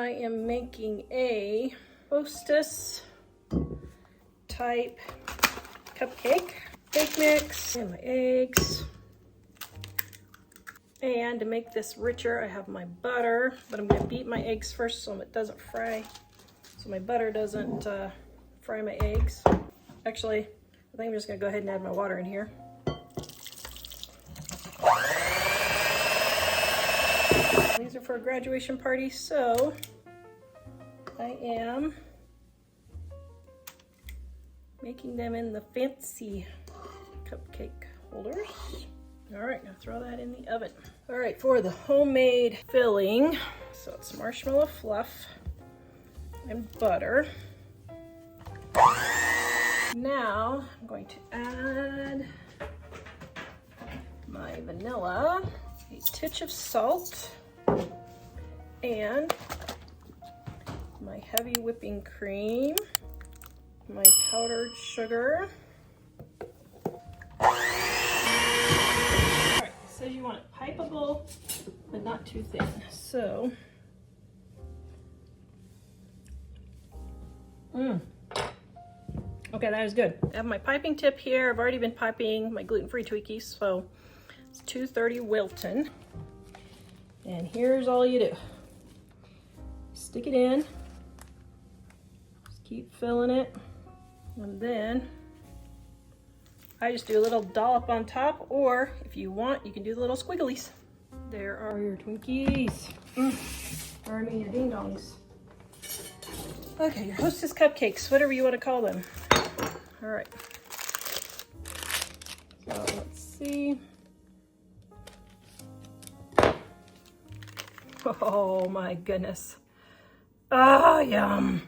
I am making a Hostess type cupcake. Bake mix and my eggs. And to make this richer, I have my butter, but I'm gonna beat my eggs first so it doesn't fry. So my butter doesn't fry my eggs. Actually, I think I'm just gonna go ahead and add my water in here. These are for a graduation party, so I am making them in the fancy cupcake holders. All right, now throw that in the oven. All right, for the homemade filling, so it's marshmallow fluff and butter. Now I'm going to add my vanilla, a titch of salt, and my heavy whipping cream, my powdered sugar. All right, it says you want it pipeable, but not too thin. So, okay, that is good. I have my piping tip here. I've already been piping my gluten-free Twinkies, so it's 230 Wilton. And here's all you do. Stick it in, just keep filling it, and then I just do a little dollop on top, or if you want, you can do the little squigglies. There are your Twinkies, or I mean your ding dongs. Okay, your Hostess Cupcakes, whatever you want to call them. All right, so let's see. Oh my goodness. Oh, yum.